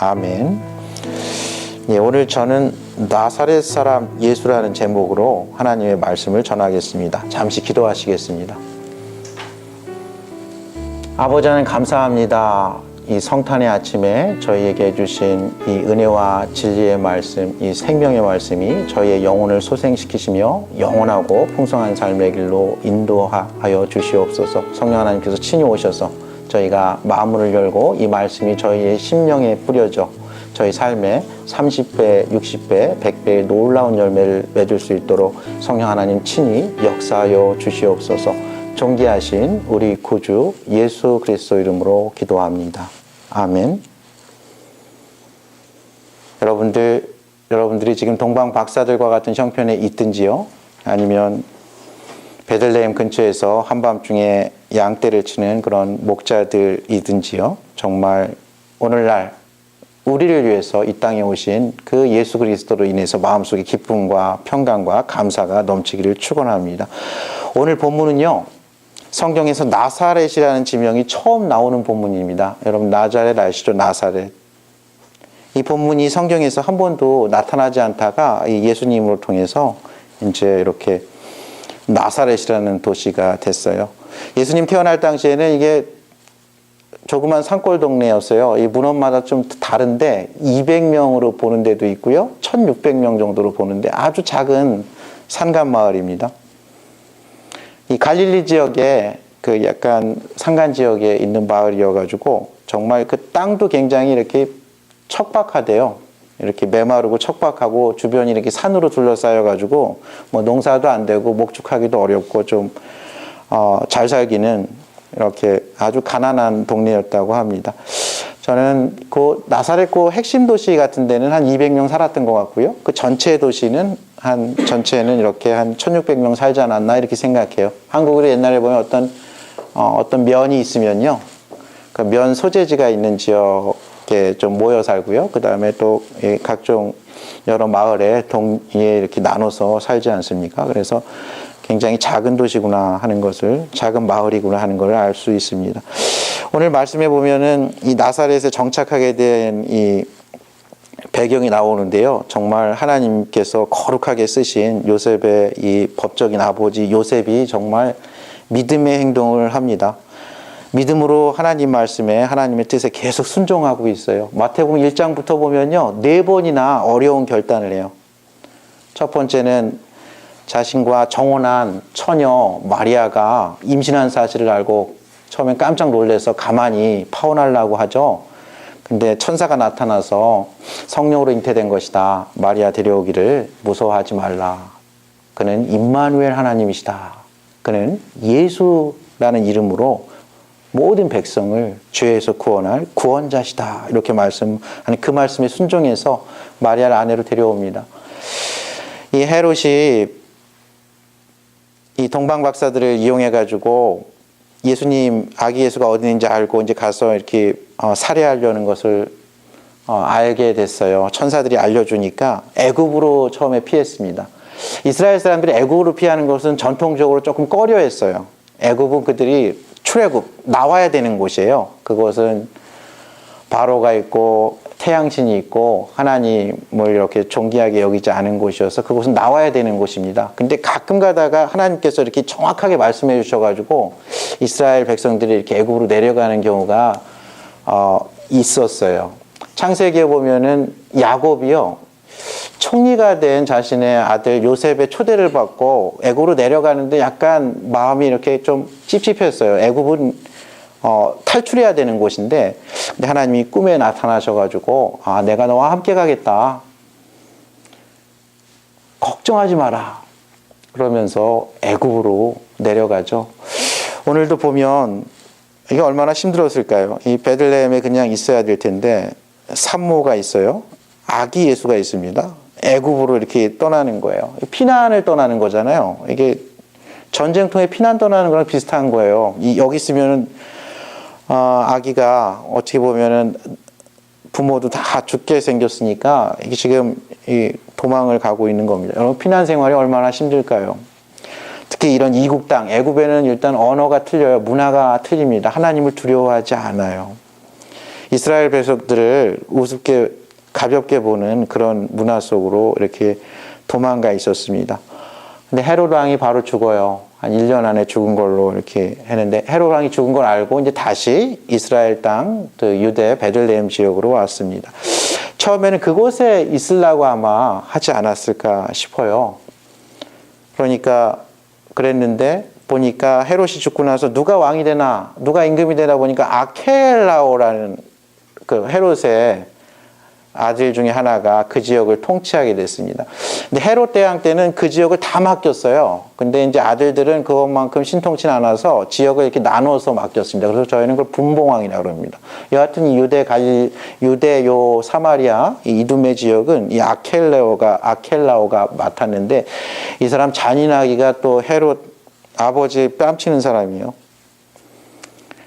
아멘. 예, 오늘 저는 나사렛 사람 예수라는 제목으로 하나님의 말씀을 전하겠습니다. 잠시 기도하시겠습니다. 아버지 하나님 감사합니다. 이 성탄의 아침에 저희에게 해주신 이 은혜와 진리의 말씀, 이 생명의 말씀이 저희의 영혼을 소생시키시며 영원하고 풍성한 삶의 길로 인도하여 주시옵소서. 성령 하나님께서 친히 오셔서 저희가 마음을 열고 이 말씀이 저희의 심령에 뿌려져 저희 삶에 30배, 60배, 100배의 놀라운 열매를 맺을 수 있도록 성령 하나님 친히 역사하여 주시옵소서. 존귀하신 우리 구주 예수 그리스도 이름으로 기도합니다. 아멘. 여러분들이 지금 동방 박사들과 같은 형편에 있든지요, 아니면 베들레헴 근처에서 한밤중에 양떼를 치는 그런 목자들이든지요, 정말 오늘날 우리를 위해서 이 땅에 오신 그 예수 그리스도로 인해서 마음속에 기쁨과 평강과 감사가 넘치기를 축원합니다. 오늘 본문은요, 성경에서 나사렛이라는 지명이 처음 나오는 본문입니다. 여러분 나자렛 아시죠? 나사렛. 이 본문이 성경에서 한 번도 나타나지 않다가 예수님을 통해서 이제 이렇게 나사렛이라는 도시가 됐어요. 예수님 태어날 당시에는 이게 조그만 산골 동네였어요. 이 문헌마다 좀 다른데 200명으로 보는 데도 있고요. 1600명 정도로 보는데 아주 작은 산간 마을입니다. 이 갈릴리 지역에 그 약간 산간 지역에 있는 마을이어가지고 정말 그 땅도 굉장히 이렇게 척박하대요. 이렇게 메마르고 척박하고 주변이 이렇게 산으로 둘러싸여가지고 뭐 농사도 안 되고 목축하기도 어렵고 좀 잘 살기는 이렇게 아주 가난한 동네였다고 합니다. 저는 그 나사렛 그 핵심 도시 같은 데는 한 200명 살았던 것 같고요. 그 전체 도시는 전체는 이렇게 한 1600명 살지 않았나 이렇게 생각해요. 한국으로 옛날에 보면 어떤 면이 있으면요, 그 면 소재지가 있는 지역에 좀 모여 살고요. 그 다음에 또 각종 여러 마을에 동에 이렇게 나눠서 살지 않습니까? 그래서 굉장히 작은 도시구나 하는 것을, 작은 마을이구나 하는 것을 알 수 있습니다. 오늘 말씀해 보면은 이 나사렛에 정착하게 된 이 배경이 나오는데요. 정말 하나님께서 거룩하게 쓰신 요셉의 이 법적인 아버지 요셉이 정말 믿음의 행동을 합니다. 믿음으로 하나님 말씀에, 하나님의 뜻에 계속 순종하고 있어요. 마태복음 1장부터 보면요, 4번이나 어려운 결단을 해요. 첫 번째는 자신과 정혼한 처녀 마리아가 임신한 사실을 알고 처음엔 깜짝 놀라서 가만히 파혼하려고 하죠. 근데 천사가 나타나서 성령으로 잉태된 것이다. 마리아 데려오기를 무서워하지 말라. 그는 임마누엘 하나님이시다. 그는 예수라는 이름으로 모든 백성을 죄에서 구원할 구원자시다. 이렇게 말씀하는 그 말씀에 순종해서 마리아를 아내로 데려옵니다. 이 헤롯이 이 동방 박사들을 이용해 가지고 예수님, 아기 예수가 어디 있는지 알고 이제 가서 이렇게 살해하려는 것을 알게 됐어요. 천사들이 알려주니까 애굽으로 처음에 피했습니다. 이스라엘 사람들이 애굽으로 피하는 것은 전통적으로 조금 꺼려했어요. 애굽은 그들이 출애굽, 나와야 되는 곳이에요. 그것은 바로가 있고 태양신이 있고 하나님을 이렇게 존귀하게 여기지 않은 곳이어서 그곳은 나와야 되는 곳입니다. 근데 가끔 가다가 하나님께서 이렇게 정확하게 말씀해 주셔가지고 이스라엘 백성들이 이렇게 애굽으로 내려가는 경우가 있었어요. 창세기에 보면은 야곱이요, 총리가 된 자신의 아들 요셉의 초대를 받고 애굽으로 내려가는데 약간 마음이 이렇게 좀 찝찝했어요. 애굽은 탈출해야 되는 곳인데, 근데 하나님이 꿈에 나타나셔가지고, 내가 너와 함께 가겠다. 걱정하지 마라. 그러면서 애굽으로 내려가죠. 오늘도 보면 이게 얼마나 힘들었을까요? 이 베들레헴에 그냥 있어야 될 텐데 산모가 있어요. 아기 예수가 있습니다. 애굽으로 이렇게 떠나는 거예요. 피난을 떠나는 거잖아요. 이게 전쟁통에 피난 떠나는 거랑 비슷한 거예요. 여기 있으면은 아기가 어떻게 보면은 부모도 다 죽게 생겼으니까 이게 지금 이 도망을 가고 있는 겁니다. 여러분, 피난 생활이 얼마나 힘들까요? 특히 이런 이국 땅, 애굽에는 일단 언어가 틀려요. 문화가 틀립니다. 하나님을 두려워하지 않아요. 이스라엘 백성들을 우습게 가볍게 보는 그런 문화 속으로 이렇게 도망가 있었습니다. 근데 헤롯 왕이 바로 죽어요. 한 1년 안에 죽은 걸로 이렇게 했는데 헤롯 왕이 죽은 걸 알고 이제 다시 이스라엘 땅, 그 유대 베들레헴 지역으로 왔습니다. 처음에는 그곳에 있으려고 아마 하지 않았을까 싶어요. 그러니까 그랬는데 보니까 헤롯이 죽고 나서 누가 왕이 되나, 누가 임금이 되나 보니까 아켈라오라는 그 헤롯의 아들 중에 하나가 그 지역을 통치하게 됐습니다. 근데 헤롯 대왕 때는 그 지역을 다 맡겼어요. 근데 이제 아들들은 그것만큼 신통치는 않아서 지역을 이렇게 나눠서 맡겼습니다. 그래서 저희는 그걸 분봉왕이라고 합니다. 여하튼 이 유대 요 사마리아 이 이두메 지역은 이 아켈라오가 맡았는데 이 사람 잔인하기가 또 헤롯 아버지 뺨치는 사람이에요.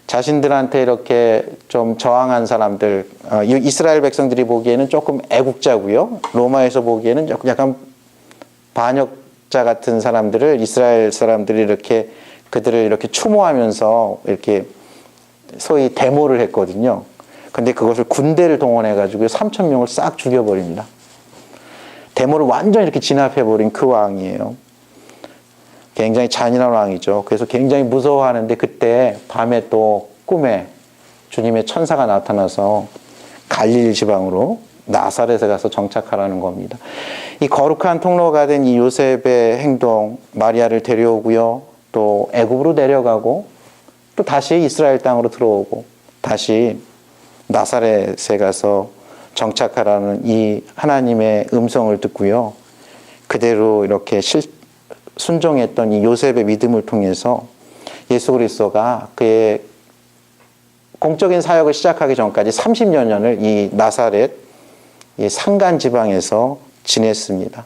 자신들한테 이렇게 좀 저항한 사람들, 이스라엘 백성들이 보기에는 조금 애국자고요. 로마에서 보기에는 약간 반역자 같은 사람들을 이스라엘 사람들이 이렇게 그들을 이렇게 추모하면서 이렇게 소위 데모를 했거든요. 근데 그것을 군대를 동원해가지고 3,000명을 싹 죽여버립니다. 데모를 완전히 이렇게 진압해버린 그 왕이에요. 굉장히 잔인한 왕이죠. 그래서 굉장히 무서워하는데 그때 밤에 또 꿈에 주님의 천사가 나타나서 갈릴리 지방으로 나사렛에 가서 정착하라는 겁니다. 이 거룩한 통로가 된 이 요셉의 행동, 마리아를 데려오고요. 또 애굽으로 내려가고 또 다시 이스라엘 땅으로 들어오고 다시 나사렛에 가서 정착하라는 이 하나님의 음성을 듣고요. 그대로 이렇게 순종했던 이 요셉의 믿음을 통해서 예수 그리스도가 그의 공적인 사역을 시작하기 전까지 30여 년을 이 나사렛 이 산간 지방에서 지냈습니다.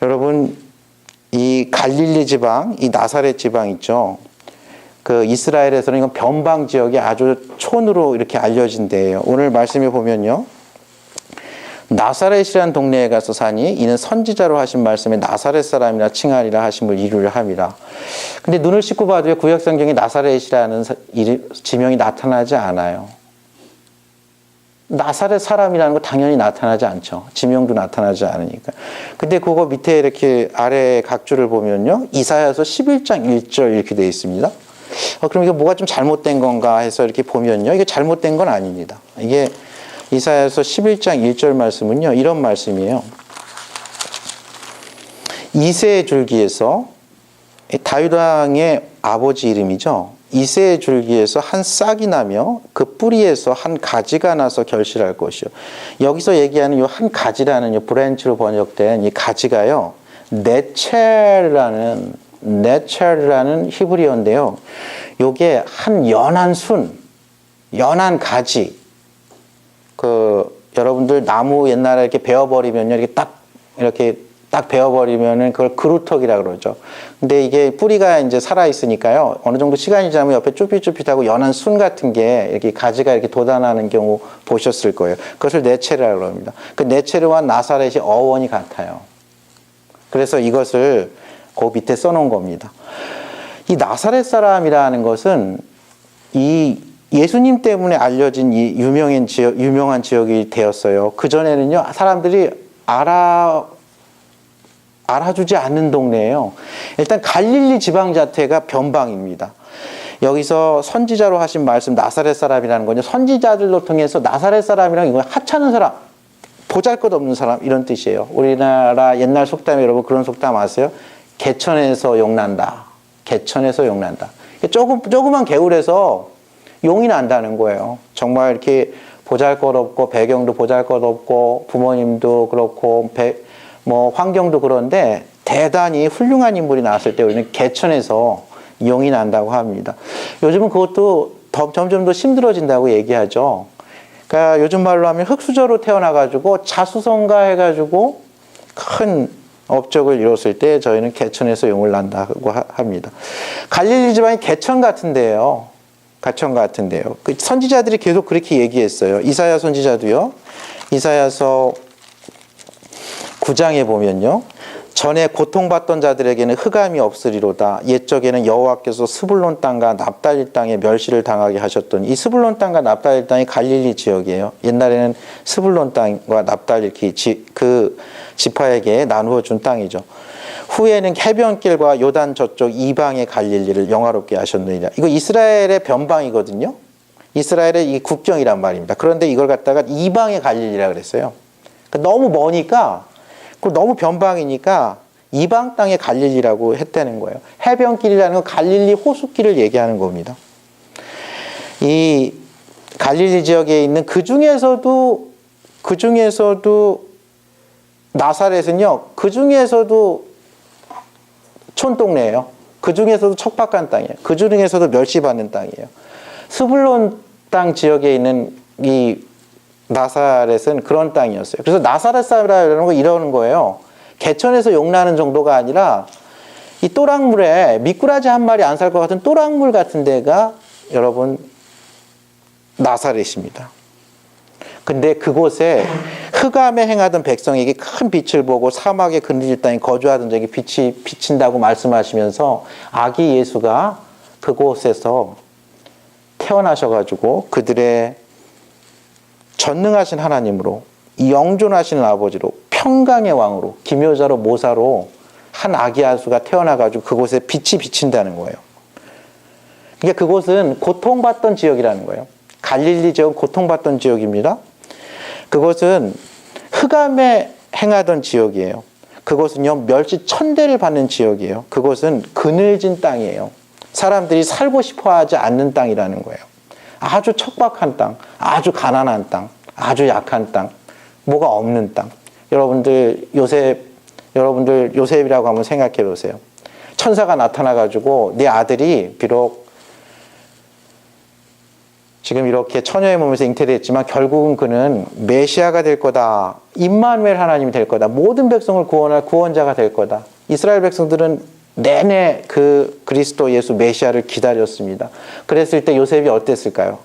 여러분, 이 갈릴리 지방, 이 나사렛 지방 있죠. 그 이스라엘에서는 이건 변방 지역이 아주 촌으로 이렇게 알려진 데예요. 오늘 말씀에 보면요. 나사렛이라는 동네에 가서 사니 이는 선지자로 하신 말씀에 나사렛 사람이라 칭하리라 하심을 이루려 함이라. 근데 눈을 씻고 봐도요, 구약 성경에 나사렛이라는 지명이 나타나지 않아요. 나사렛 사람이라는 거 당연히 나타나지 않죠. 지명도 나타나지 않으니까. 근데 그거 밑에 이렇게 아래 각주를 보면요, 이사야서 11장 1절 이렇게 되어 있습니다. 그럼 이게 뭐가 좀 잘못된 건가 해서 이렇게 보면요, 이게 잘못된 건 아닙니다. 이게 이사야서 11장 1절 말씀은요, 이런 말씀이에요. 이새의 줄기에서, 다윗 왕의 아버지 이름이죠. 이새의 줄기에서 한 싹이 나며 그 뿌리에서 한 가지가 나서 결실할 것이요. 여기서 얘기하는 이 한 가지라는 이 브랜치로 번역된 이 가지가요, 네첼이라는 히브리어인데요. 요게 한 연한 연한 가지. 여러분들 나무 옛날에 이렇게 베어버리면요, 이렇게 딱 베어버리면은 그걸 그루터기라 그러죠. 근데 이게 뿌리가 이제 살아있으니까요, 어느 정도 시간이 지나면 옆에 쭈삣쭈삣하고 연한 순 같은 게 이렇게 가지가 이렇게 돋아나는 경우 보셨을 거예요. 그것을 네체르라고 합니다. 그 네체르와 나사렛이 어원이 같아요. 그래서 이것을 그 밑에 써놓은 겁니다. 이 나사렛 사람이라는 것은 이 예수님 때문에 알려진 이 유명한 지역이 되었어요. 그전에는요, 사람들이 알아주지 않는 동네예요. 일단 갈릴리 지방 자체가 변방입니다. 여기서 선지자로 하신 말씀 나사렛 사람이라는 건요, 선지자들로 통해서 나사렛 사람이랑 이건 하찮은 사람, 보잘것없는 사람 이런 뜻이에요. 우리나라 옛날 속담에 여러분 그런 속담 아세요? 개천에서 용난다. 개천에서 용난다. 조그만 개울에서 용이 난다는 거예요. 정말 이렇게 보잘것없고 배경도 보잘것없고 부모님도 그렇고 환경도 그런데 대단히 훌륭한 인물이 나왔을 때 우리는 개천에서 용이 난다고 합니다. 요즘은 그것도 점점 더 힘들어진다고 얘기하죠. 그러니까 요즘 말로 하면 흙수저로 태어나가지고 자수성가 해가지고 큰 업적을 이뤘을 때 저희는 개천에서 용을 난다고 합니다. 갈릴리 지방이 개천 같은데요. 그 선지자들이 계속 그렇게 얘기했어요. 이사야 선지자도요. 이사야서 9장에 보면요. 전에 고통받던 자들에게는 흑암이 없으리로다. 옛적에는 여호와께서 스불론 땅과 납달리 땅에 멸시를 당하게 하셨던 이 스불론 땅과 납달리 땅이 갈릴리 지역이에요. 옛날에는 스불론 땅과 납달리 그 지파에게 나누어 준 땅이죠. 후에는 해변길과 요단 저쪽 이방의 갈릴리를 영화롭게 하셨느니라. 이거 이스라엘의 변방이거든요. 이스라엘의 이 국경이란 말입니다. 그런데 이걸 갖다가 이방의 갈릴리라 그랬어요. 그러니까 너무 머니까, 너무 변방이니까 이방 땅의 갈릴리라고 했다는 거예요. 해변길이라는 건 갈릴리 호수길을 얘기하는 겁니다. 이 갈릴리 지역에 있는 그 중에서도 나사렛은요, 그 중에서도 촌동네예요. 그 중에서도 척박한 땅이에요. 그 중에서도 멸시받는 땅이에요. 스불론 땅 지역에 있는 이 나사렛은 그런 땅이었어요. 그래서 나사렛 사람이라는 거 이러는 거예요. 개천에서 용나는 정도가 아니라 이 또랑물에 미꾸라지 한 마리 안 살 것 같은 또랑물 같은 데가 여러분 나사렛입니다. 근데 그곳에 흑암에 행하던 백성에게 큰 빛을 보고 사막의 그늘질 땅에 거주하던 자에게 빛이 비친다고 말씀하시면서 아기 예수가 그곳에서 태어나셔가지고 그들의 전능하신 하나님으로, 영존하시는 아버지로, 평강의 왕으로, 기묘자로, 모사로 한 아기 예수가 태어나가지고 그곳에 빛이 비친다는 거예요. 그러니까 그곳은 고통받던 지역이라는 거예요. 갈릴리 지역은 고통받던 지역입니다. 그곳은 흑암에 행하던 지역이에요. 그곳은요, 멸시 천대를 받는 지역이에요. 그곳은 그늘진 땅이에요. 사람들이 살고 싶어 하지 않는 땅이라는 거예요. 아주 척박한 땅, 아주 가난한 땅, 아주 약한 땅, 뭐가 없는 땅. 여러분들 요셉이라고 한번 생각해 보세요. 천사가 나타나가지고 네 아들이 비록 지금 이렇게 처녀의 몸에서 잉태됐지만 결국은 그는 메시아가 될 거다. 임마누엘 하나님이 될 거다. 모든 백성을 구원할 구원자가 될 거다. 이스라엘 백성들은 내내 그 그리스도 예수 메시아를 기다렸습니다. 그랬을 때 요셉이 어땠을까요?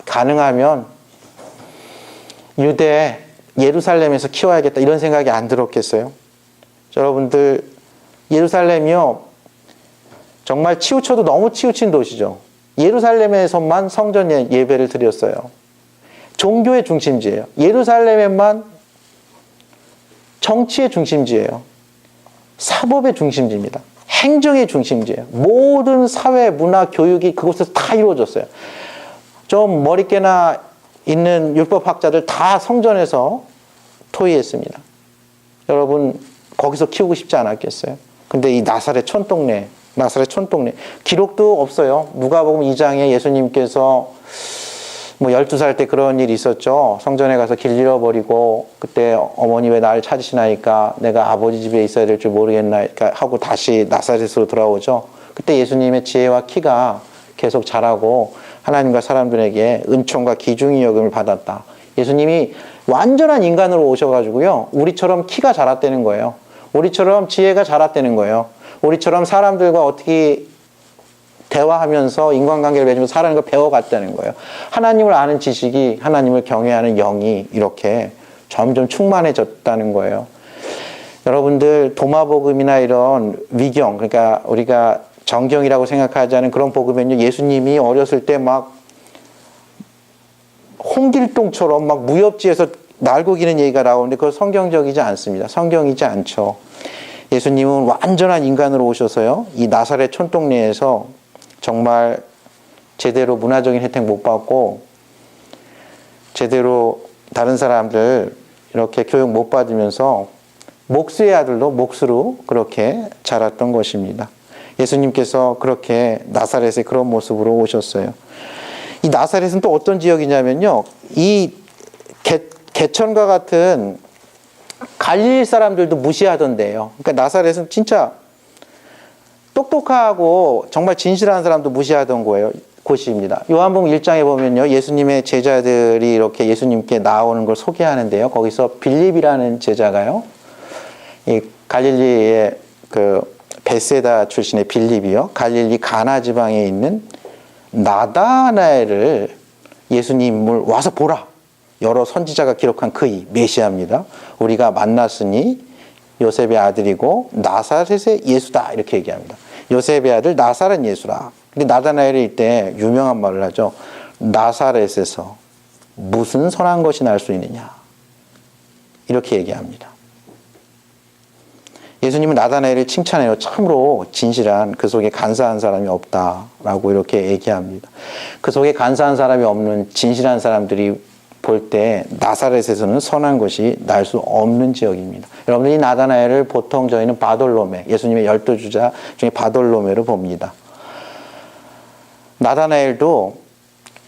가능하면 유대 예루살렘에서 키워야겠다 이런 생각이 안 들었겠어요? 여러분들 예루살렘이요 정말 치우쳐도 너무 치우친 도시죠. 예루살렘에서만 성전 예배를 드렸어요. 종교의 중심지예요. 예루살렘에만 정치의 중심지예요. 사법의 중심지입니다. 행정의 중심지예요. 모든 사회, 문화, 교육이 그곳에서 다 이루어졌어요. 좀 머리깨나 있는 율법학자들 다 성전에서 토의했습니다. 여러분 거기서 키우고 싶지 않았겠어요? 근데 이 나사렛 촌동네 기록도 없어요. 누가복음 2장에 예수님께서 12살 때 그런 일이 있었죠. 성전에 가서 길 잃어버리고 그때 어머니 왜 나를 찾으시나이까 내가 아버지 집에 있어야 될 줄 모르겠나이까 하고 다시 나사렛으로 돌아오죠. 그때 예수님의 지혜와 키가 계속 자라고 하나님과 사람들에게 은총과 귀중히 여김을 받았다. 예수님이 완전한 인간으로 오셔가지고요. 우리처럼 키가 자랐다는 거예요. 우리처럼 지혜가 자랐다는 거예요. 우리처럼 사람들과 어떻게 대화하면서 인간관계를 맺으면서 살아가는 걸 배워갔다는 거예요. 하나님을 아는 지식이 하나님을 경외하는 영이 이렇게 점점 충만해졌다는 거예요. 여러분들 도마복음이나 이런 위경, 그러니까 우리가 정경이라고 생각하지 않은 그런 복음에는요, 예수님이 어렸을 때 막 홍길동처럼 막 무협지에서 날고 기는 얘기가 나오는데 그건 성경적이지 않습니다. 성경이지 않죠. 예수님은 완전한 인간으로 오셔서요, 이 나사렛 촌동네에서 정말 제대로 문화적인 혜택 못 받고 제대로 다른 사람들 이렇게 교육 못 받으면서 목수의 아들도 목수로 그렇게 자랐던 것입니다. 예수님께서 그렇게 나사렛에 그런 모습으로 오셨어요. 이 나사렛은 또 어떤 지역이냐면요, 이 개천과 같은 갈릴리 사람들도 무시하던데요. 그러니까 나사렛은 진짜 똑똑하고 정말 진실한 사람도 무시하던 곳입니다. 요한복음 1장에 보면요, 예수님의 제자들이 이렇게 예수님께 나오는 걸 소개하는데요. 거기서 빌립이라는 제자가요, 이 갈릴리의 그 베세다 출신의 빌립이요, 갈릴리 가나 지방에 있는 나다나엘을 예수님을 와서 보라. 여러 선지자가 기록한 그의 메시아입니다. 우리가 만났으니 요셉의 아들이고 나사렛의 예수다 이렇게 얘기합니다. 요셉의 아들 나사렛 예수라. 근데 나다나엘이 이때 유명한 말을 하죠. 나사렛에서 무슨 선한 것이 날 수 있느냐 이렇게 얘기합니다. 예수님은 나다나엘을 칭찬해요. 참으로 진실한 그 속에 간사한 사람이 없다라고 이렇게 얘기합니다. 그 속에 간사한 사람이 없는 진실한 사람들이 볼 때 나사렛에서는 선한 것이 날 수 없는 지역입니다. 여러분들 이 나다나엘을 보통 저희는 바돌로메, 예수님의 12주자 중에 바돌로메로 봅니다. 나다나엘도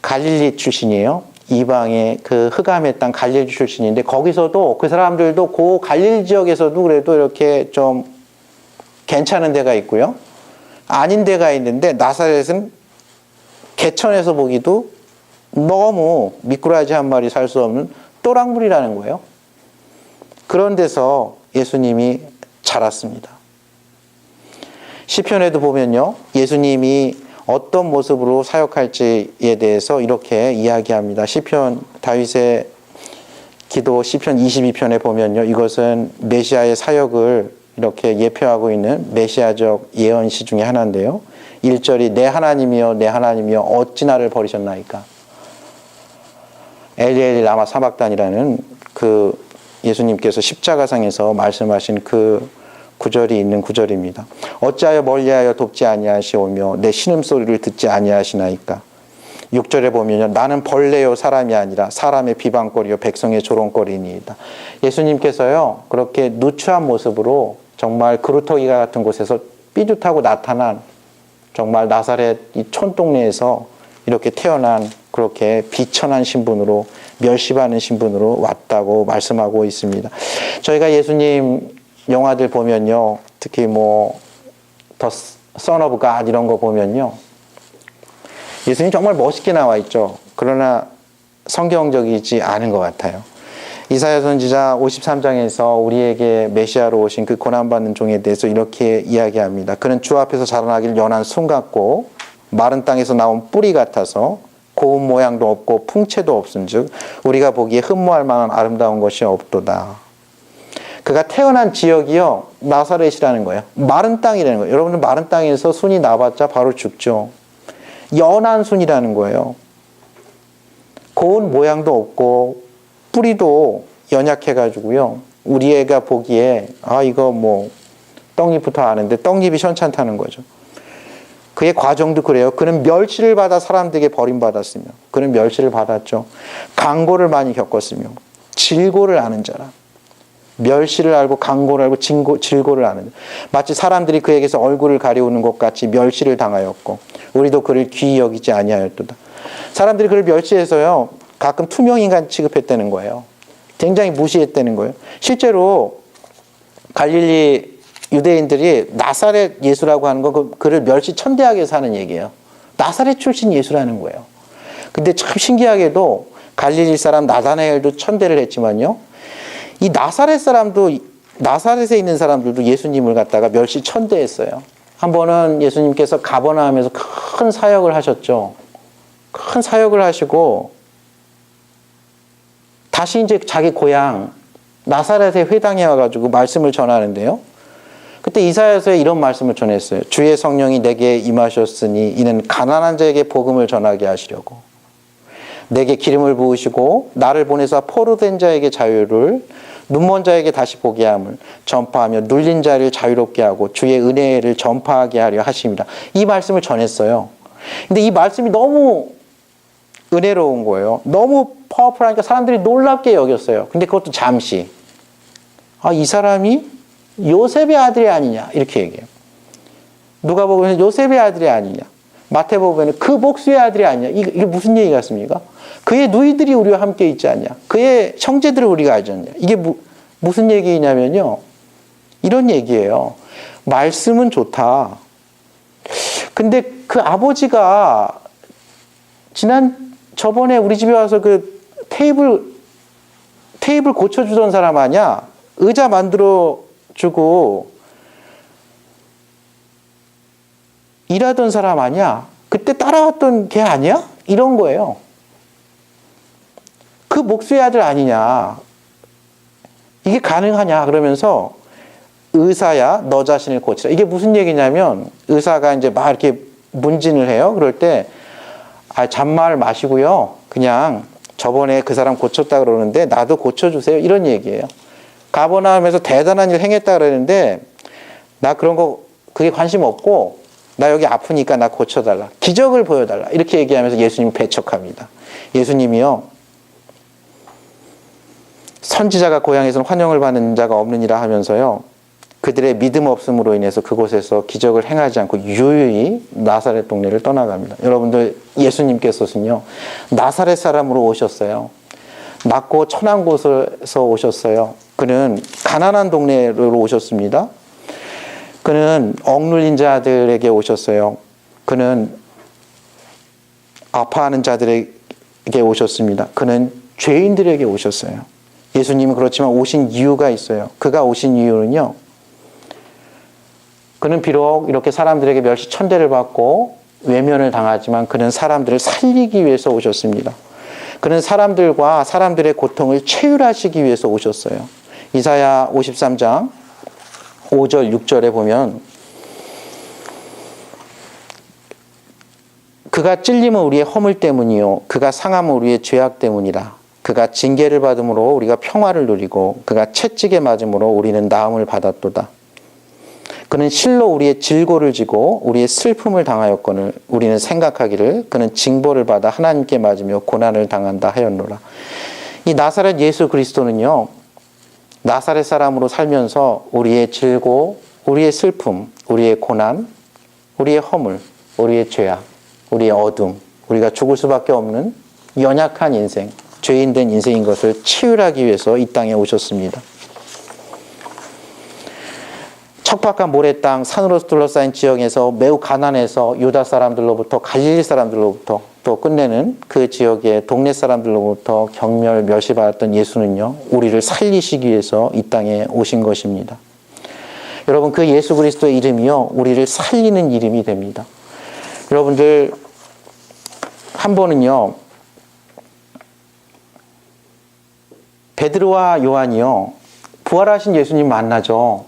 갈릴리 출신이에요. 이방의 그 흑암의 땅 갈릴리 출신인데 거기서도 그 사람들도 그 갈릴리 지역에서도 그래도 이렇게 좀 괜찮은 데가 있고요. 아닌 데가 있는데 나사렛은 개천에서 보기도 너무 미꾸라지 한 마리 살 수 없는 또랑물이라는 거예요. 그런 데서 예수님이 자랐습니다. 시편에도 보면요. 예수님이 어떤 모습으로 사역할지에 대해서 이렇게 이야기합니다. 시편 다윗의 기도 시편 22편에 보면요. 이것은 메시아의 사역을 이렇게 예표하고 있는 메시아적 예언시 중에 하나인데요. 1절이 내 하나님이여 내 하나님이여 어찌 나를 버리셨나이까. 엘리 라마 사박단이라는 그 예수님께서 십자가상에서 말씀하신 그 구절이 있는 구절입니다. 어찌하여 멀리하여 돕지 아니하시오며 내 신음소리를 듣지 아니하시나이까. 6절에 보면요. 나는 벌레요 사람이 아니라 사람의 비방거리요 백성의 조롱거리니이다. 예수님께서요. 그렇게 누추한 모습으로 정말 그루터기 같은 곳에서 삐죽하고 나타난 정말 나사렛 이 촌동네에서 이렇게 태어난 그렇게 비천한 신분으로 멸시받는 신분으로 왔다고 말씀하고 있습니다. 저희가 예수님 영화들 보면요. 특히 뭐 더 Son of God 이런 거 보면요. 예수님 정말 멋있게 나와 있죠. 그러나 성경적이지 않은 것 같아요. 이사야 선지자 53장에서 우리에게 메시아로 오신 그 고난받는 종에 대해서 이렇게 이야기합니다. 그는 주 앞에서 자라나길 연한 순 같고 마른 땅에서 나온 뿌리 같아서 고운 모양도 없고 풍채도 없은즉 우리가 보기에 흠모할 만한 아름다운 것이 없도다. 그가 태어난 지역이요 나사렛이라는 거예요. 마른 땅이라는 거예요. 여러분들 마른 땅에서 순이 나봤자 바로 죽죠. 연한 순이라는 거예요. 고운 모양도 없고 뿌리도 연약해가지고요. 우리 애가 보기에 이거 뭐 떡잎부터 아는데 떡잎이 현찮다는 거죠. 그의 과정도 그래요. 그는 멸시를 받아 사람들에게 버림받았으며 그는 멸시를 받았죠. 강고를 많이 겪었으며 질고를 아는 자라. 멸시를 알고 강고를 알고 질고를 아는 자. 마치 사람들이 그에게서 얼굴을 가리우는 것 같이 멸시를 당하였고 우리도 그를 귀히 여기지 아니하였도다. 사람들이 그를 멸시해서요. 가끔 투명인간 취급했다는 거예요. 굉장히 무시했다는 거예요. 실제로 갈릴리 유대인들이 나사렛 예수라고 하는 건 그를 멸시천대하게 사는 얘기예요. 나사렛 출신 예수라는 거예요. 근데 참 신기하게도 갈릴리 사람 나다나엘도 천대를 했지만요. 이 나사렛 사람도 나사렛에 있는 사람들도 예수님을 갖다가 멸시천대했어요. 한 번은 예수님께서 가버나움에서 큰 사역을 하셨죠. 큰 사역을 하시고 다시 이제 자기 고향 나사렛의 회당에 와가지고 말씀을 전하는데요. 그때 이사야서에 이런 말씀을 전했어요. 주의 성령이 내게 임하셨으니 이는 가난한 자에게 복음을 전하게 하시려고 내게 기름을 부으시고 나를 보내사 포로된 자에게 자유를 눈먼 자에게 다시 보게 함을 전파하며 눌린 자를 자유롭게 하고 주의 은혜를 전파하게 하려 하십니다. 이 말씀을 전했어요. 근데 이 말씀이 너무 은혜로운 거예요. 너무 파워풀하니까 사람들이 놀랍게 여겼어요. 근데 그것도 잠시. 이 사람이 요셉의 아들이 아니냐 이렇게 얘기해요. 누가복음에서 요셉의 아들이 아니냐, 마태복음에는 그 목수의 아들이 아니냐. 이게 무슨 얘기 같습니까? 그의 누이들이 우리와 함께 있지 않냐, 그의 형제들을 우리가 알지 않냐. 이게 무슨 얘기냐면요, 이런 얘기예요. 말씀은 좋다. 근데 그 아버지가 저번에 우리 집에 와서 그 테이블 고쳐주던 사람 아니야? 의자 만들어 주고 일하던 사람 아니야? 그때 따라왔던 걔 아니야? 이런 거예요. 그 목수의 아들 아니냐? 이게 가능하냐? 그러면서 의사야 너 자신을 고치라. 이게 무슨 얘기냐면 의사가 이제 막 이렇게 문진을 해요. 그럴 때 잔말 마시고요. 그냥 저번에 그 사람 고쳤다 그러는데 나도 고쳐주세요. 이런 얘기예요. 가버나움에서 대단한 일 행했다 그러는데 나 그런 거 그게 관심 없고 나 여기 아프니까 나 고쳐달라. 기적을 보여달라. 이렇게 얘기하면서 예수님 배척합니다. 예수님이요. 선지자가 고향에서는 환영을 받는 자가 없느니라 하면서요. 그들의 믿음 없음으로 인해서 그곳에서 기적을 행하지 않고 유유히 나사렛 동네를 떠나갑니다. 여러분들 예수님께서는요. 나사렛 사람으로 오셨어요. 낮고 천한 곳에서 오셨어요. 그는 가난한 동네로 오셨습니다. 그는 억눌린 자들에게 오셨어요. 그는 아파하는 자들에게 오셨습니다. 그는 죄인들에게 오셨어요. 예수님은 그렇지만 오신 이유가 있어요. 그가 오신 이유는요. 그는 비록 이렇게 사람들에게 멸시천대를 받고 외면을 당하지만 그는 사람들을 살리기 위해서 오셨습니다. 그는 사람들과 사람들의 고통을 체휼하시기 위해서 오셨어요. 이사야 53장 5절 6절에 보면 그가 찔림은 우리의 허물 때문이요 그가 상함은 우리의 죄악 때문이라. 그가 징계를 받음으로 우리가 평화를 누리고 그가 채찍에 맞음으로 우리는 나음을 받았도다. 그는 실로 우리의 질고를 지고 우리의 슬픔을 당하였거늘 우리는 생각하기를 그는 징벌을 받아 하나님께 맞으며 고난을 당한다 하였노라. 이 나사렛 예수 그리스도는요. 나사렛 사람으로 살면서 우리의 질고, 우리의 슬픔, 우리의 고난, 우리의 허물, 우리의 죄악, 우리의 어둠, 우리가 죽을 수밖에 없는 연약한 인생, 죄인된 인생인 것을 치유하기 위해서 이 땅에 오셨습니다. 척박한 모래 땅, 산으로 둘러싸인 지역에서 매우 가난해서 유다 사람들로부터 갈릴리 사람들로부터 또 끝내는 그 지역의 동네 사람들로부터 경멸 멸시받았던 예수는요. 우리를 살리시기 위해서 이 땅에 오신 것입니다. 여러분 그 예수 그리스도의 이름이요. 우리를 살리는 이름이 됩니다. 여러분들 한 번은요. 베드로와 요한이요. 부활하신 예수님 만나죠.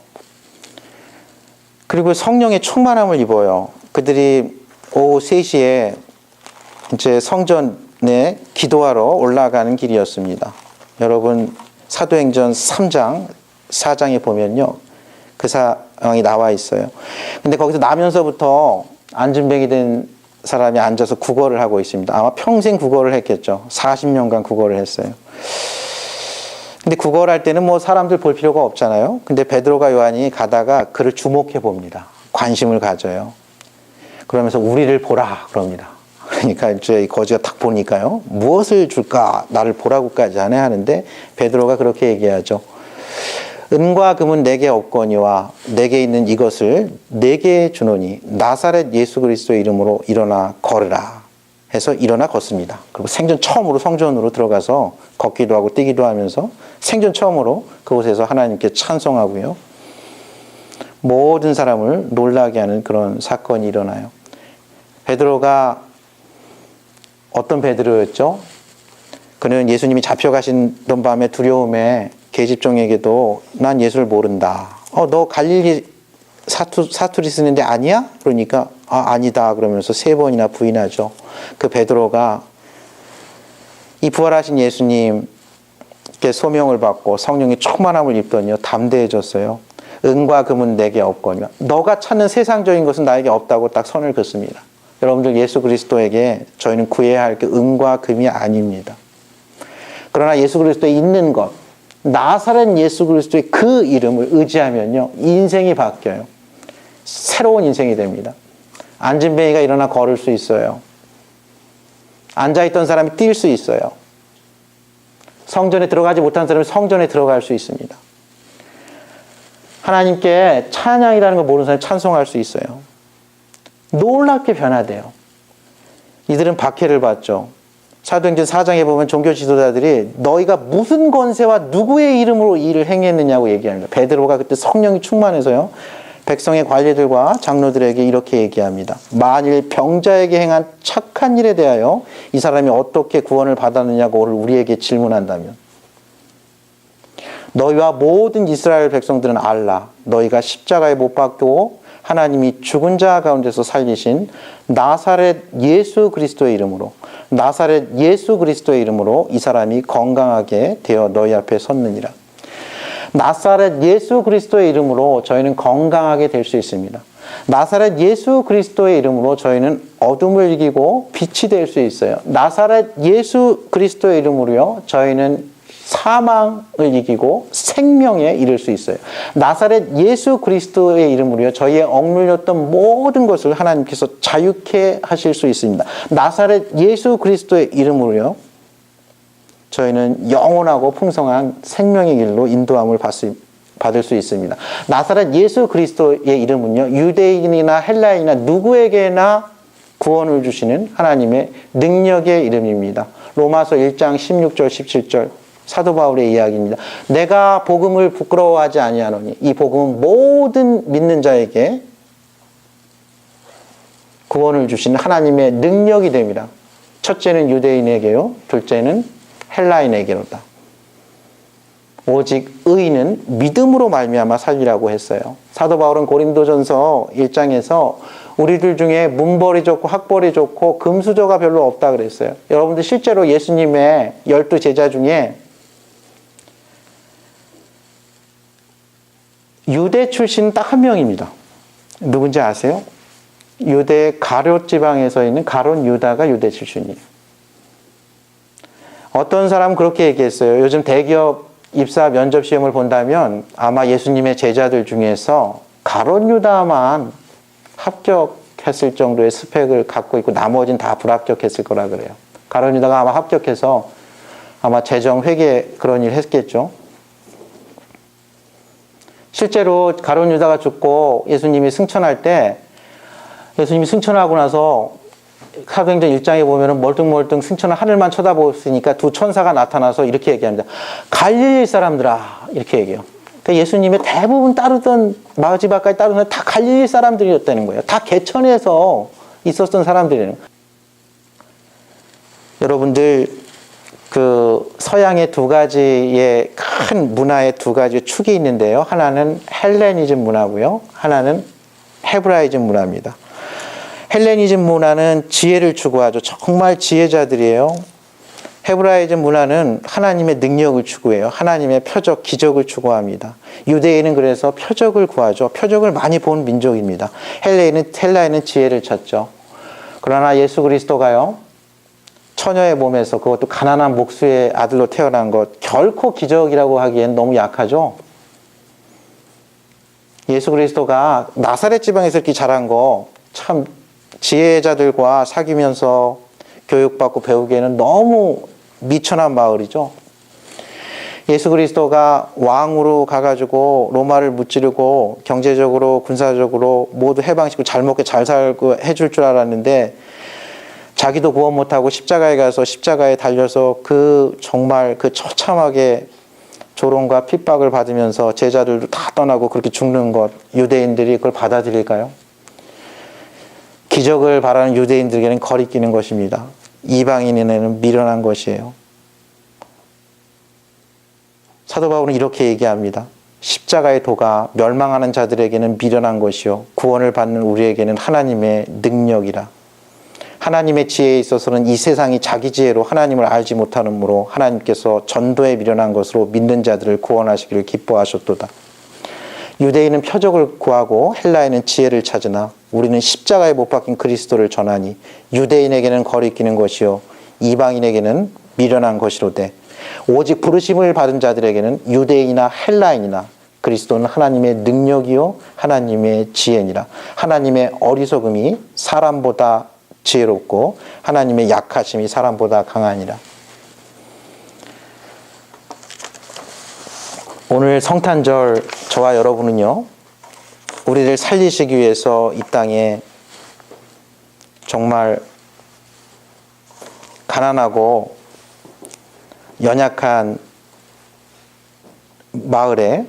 그리고 성령의 충만함을 입어요. 그들이 오후 3시에 이제 성전에 기도하러 올라가는 길이었습니다. 여러분 사도행전 3장, 4장에 보면요. 그 상황이 나와 있어요. 근데 거기서 나면서부터 안진뱅이 된 사람이 앉아서 국어를 하고 있습니다. 아마 평생 국어를 했겠죠. 40년간 국어를 했어요. 근데 국어를 할 때는 뭐 사람들 볼 필요가 없잖아요. 근데 베드로가 요한이 가다가 그를 주목해 봅니다. 관심을 가져요. 그러면서 우리를 보라 그럽니다. 그러니까 이제 거지가 딱 보니까요. 무엇을 줄까? 나를 보라고까지 하네 하는데 베드로가 그렇게 얘기하죠. 은과 금은 내게 없거니와 내게 있는 이것을 내게 주노니 나사렛 예수 그리스도의 이름으로 일어나 걸으라 해서 일어나 걷습니다. 그리고 생전 처음으로 성전으로 들어가서 걷기도 하고 뛰기도 하면서 생전 처음으로 그곳에서 하나님께 찬송하고요. 모든 사람을 놀라게 하는 그런 사건이 일어나요. 베드로가 어떤 베드로였죠? 그는 예수님이 잡혀가시던 밤에 두려움에 계집종에게도 난 예수를 모른다. 너 갈릴리 사투리 쓰는데 아니야? 그러니까 아니다 그러면서 3번이나 부인하죠. 그 베드로가 이 부활하신 예수님께 소명을 받고 성령의 충만함을 입더니요. 담대해졌어요. 은과 금은 내게 없거니와 너가 찾는 세상적인 것은 나에게 없다고 딱 선을 긋습니다. 여러분들 예수 그리스도에게 저희는 구해야 할 게 은과 금이 아닙니다. 그러나 예수 그리스도에 있는 것 나사렛 예수 그리스도의 그 이름을 의지하면요. 인생이 바뀌어요. 새로운 인생이 됩니다. 안진뱅이가 일어나 걸을 수 있어요. 앉아있던 사람이 뛸 수 있어요. 성전에 들어가지 못한 사람이 성전에 들어갈 수 있습니다. 하나님께 찬양이라는 걸 모르는 사람이 찬송할 수 있어요. 놀랍게 변화돼요. 이들은 박해를 받죠. 사도행전 4장에 보면 종교 지도자들이 너희가 무슨 권세와 누구의 이름으로 이 일을 행했느냐고 얘기합니다. 베드로가 그때 성령이 충만해서요. 백성의 관리들과 장로들에게 이렇게 얘기합니다. 만일 병자에게 행한 착한 일에 대하여 이 사람이 어떻게 구원을 받았느냐고 우리에게 질문한다면 너희와 모든 이스라엘 백성들은 알라. 너희가 십자가에 못 박고 하나님이 죽은 자 가운데서 살리신 나사렛 예수 그리스도의 이름으로, 나사렛 예수 그리스도의 이름으로 이 사람이 건강하게 되어 너희 앞에 섰느니라. 나사렛 예수 그리스도의 이름으로 저희는 건강하게 될 수 있습니다. 나사렛 예수 그리스도의 이름으로 저희는 어둠을 이기고 빛이 될 수 있어요. 나사렛 예수 그리스도의 이름으로요, 저희는 사망을 이기고 생명에 이를 수 있어요. 나사렛 예수 그리스도의 이름으로요, 저희의 억눌렸던 모든 것을 하나님께서 자유케 하실 수 있습니다. 나사렛 예수 그리스도의 이름으로요, 저희는 영원하고 풍성한 생명의 길로 인도함을 받을 수 있습니다. 나사렛 예수 그리스도의 이름은요, 유대인이나 헬라인이나 누구에게나 구원을 주시는 하나님의 능력의 이름입니다. 로마서 1장 16절 17절 사도 바울의 이야기입니다. 내가 복음을 부끄러워하지 아니하노니 이 복음은 모든 믿는 자에게 구원을 주시는 하나님의 능력이 됩니다. 첫째는 유대인에게요, 둘째는 헬라인에게로다. 오직 의인은 믿음으로 말미암아 살리라고 했어요. 사도 바울은 고린도전서 1장에서 우리들 중에 문벌이 좋고 학벌이 좋고 금수저가 별로 없다 그랬어요. 여러분들 실제로 예수님의 12 제자 중에 유대 출신 딱 한 명입니다. 누군지 아세요? 유대 가룟 지방에서 있는 가룟 유다가 유대 출신이에요. 어떤 사람은 그렇게 얘기했어요. 요즘 대기업 입사 면접 시험을 본다면 아마 예수님의 제자들 중에서 가룟 유다만 합격했을 정도의 스펙을 갖고 있고 나머지는 다 불합격했을 거라 그래요. 가룟 유다가 아마 합격해서 아마 재정 회계 그런 일 했겠죠. 실제로 가룟 유다가 죽고 예수님이 승천할 때, 예수님이 승천하고 나서 사도행전 1장에 보면은 멀뚱멀뚱 승천한 하늘만 쳐다보고 있으니까 두 천사가 나타나서 이렇게 얘기합니다. 갈릴리 사람들아, 이렇게 얘기해요. 그러니까 예수님의 대부분 따르던 마지막까지 따르던 다 갈릴리 사람들이었다는 거예요. 다 개천에서 있었던 사람들이에요. 여러분들 그 서양의 두 가지의 큰 문화의 두 가지 축이 있는데요. 하나는 헬레니즘 문화고요. 하나는 헤브라이즘 문화입니다. 헬레니즘 문화는 지혜를 추구하죠. 정말 지혜자들이에요. 헤브라이즘 문화는 하나님의 능력을 추구해요. 하나님의 표적, 기적을 추구합니다. 유대인은 그래서 표적을 구하죠. 표적을 많이 본 민족입니다. 헬라인은 지혜를 찾죠. 그러나 예수 그리스도가요, 처녀의 몸에서, 그것도 가난한 목수의 아들로 태어난 것, 결코 기적이라고 하기엔 너무 약하죠. 예수 그리스도가 나사렛 지방에서 이렇게 자란 거 참 지혜자들과 사귀면서 교육받고 배우기에는 너무 미천한 마을이죠. 예수 그리스도가 왕으로 가가지고 로마를 무찌르고 경제적으로 군사적으로 모두 해방시키고 잘 먹게 잘 살고 해줄 줄 알았는데 자기도 구원 못하고 십자가에 가서 십자가에 달려서 그 정말 그 처참하게 조롱과 핍박을 받으면서 제자들도 다 떠나고 그렇게 죽는 것, 유대인들이 그걸 받아들일까요? 기적을 바라는 유대인들에게는 거리끼는 것입니다. 이방인에게는 미련한 것이에요. 사도 바울은 이렇게 얘기합니다. 십자가의 도가 멸망하는 자들에게는 미련한 것이요 구원을 받는 우리에게는 하나님의 능력이라. 하나님의 지혜에 있어서는 이 세상이 자기 지혜로 하나님을 알지 못하므로 하나님께서 전도에 미련한 것으로 믿는 자들을 구원하시기를 기뻐하셨도다. 유대인은 표적을 구하고 헬라인은 지혜를 찾으나 우리는 십자가에 못 박힌 그리스도를 전하니 유대인에게는 거리끼는 것이요 이방인에게는 미련한 것이로되 오직 부르심을 받은 자들에게는 유대인이나 헬라인이나 그리스도는 하나님의 능력이요 하나님의 지혜니라. 하나님의 어리석음이 사람보다 지혜롭고 하나님의 약하심이 사람보다 강하니라. 오늘 성탄절 저와 여러분은요, 우리를 살리시기 위해서 이 땅에 정말 가난하고 연약한 마을에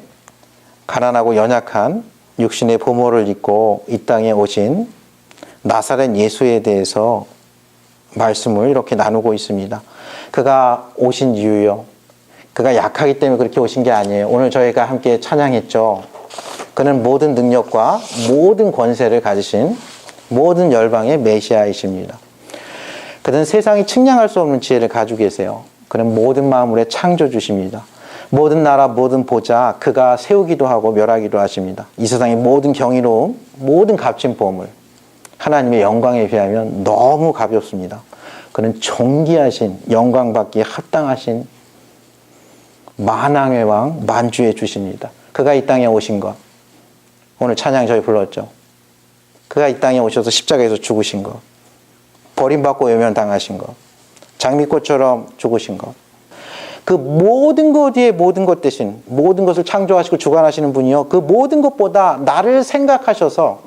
가난하고 연약한 육신의 부모를 입고 이 땅에 오신 나사렛 예수에 대해서 말씀을 이렇게 나누고 있습니다. 그가 오신 이유요, 그가 약하기 때문에 그렇게 오신 게 아니에요. 오늘 저희가 함께 찬양했죠. 그는 모든 능력과 모든 권세를 가지신 모든 열방의 메시아이십니다. 그는 세상이 측량할 수 없는 지혜를 가지고 계세요. 그는 모든 만물의 창조주십니다. 모든 나라, 모든 보좌 그가 세우기도 하고 멸하기도 하십니다. 이 세상의 모든 경이로움, 모든 값진 보물 하나님의 영광에 비하면 너무 가볍습니다. 그는 존귀하신, 영광받기에 합당하신 만왕의 왕, 만주의 주십니다. 그가 이 땅에 오신 것, 오늘 찬양 저희 불렀죠. 그가 이 땅에 오셔서 십자가에서 죽으신 것, 버림받고 외면당하신 것, 장미꽃처럼 죽으신 것, 그 모든 것 위에 모든 것 대신 모든 것을 창조하시고 주관하시는 분이요, 그 모든 것보다 나를 생각하셔서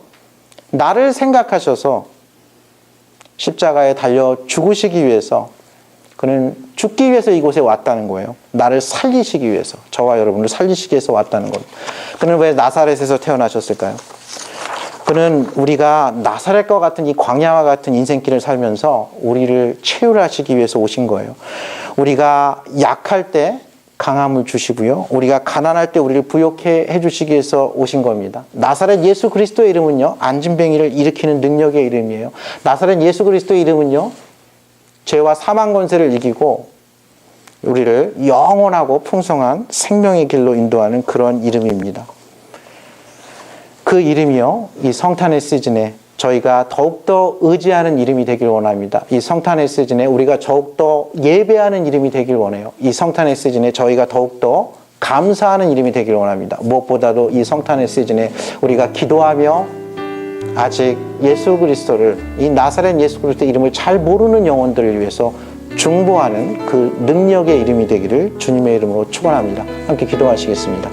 십자가에 달려 죽으시기 위해서, 그는 죽기 위해서 이곳에 왔다는 거예요. 나를 살리시기 위해서, 저와 여러분을 살리시기 위해서 왔다는 겁니다. 그는 왜 나사렛에서 태어나셨을까요? 그는 우리가 나사렛과 같은 이 광야와 같은 인생길을 살면서 우리를 치유하시기 위해서 오신 거예요. 우리가 약할 때 강함을 주시고요, 우리가 가난할 때 우리를 부욕해 해주시기 위해서 오신 겁니다. 나사렛 예수 그리스도의 이름은요, 안진뱅이를 일으키는 능력의 이름이에요. 나사렛 예수 그리스도의 이름은요, 죄와 사망 권세를 이기고 우리를 영원하고 풍성한 생명의 길로 인도하는 그런 이름입니다. 그 이름이요, 이 성탄의 시즌에 저희가 더욱더 의지하는 이름이 되길 원합니다. 이 성탄의 시즌에 우리가 더욱더 예배하는 이름이 되길 원해요. 이 성탄의 시즌에 저희가 더욱더 감사하는 이름이 되길 원합니다. 무엇보다도 이 성탄의 시즌에 우리가 기도하며 아직 예수 그리스도를, 이 나사렛 예수 그리스도의 이름을 잘 모르는 영혼들을 위해서 중보하는 그 능력의 이름이 되기를 주님의 이름으로 축원합니다. 함께 기도하시겠습니다.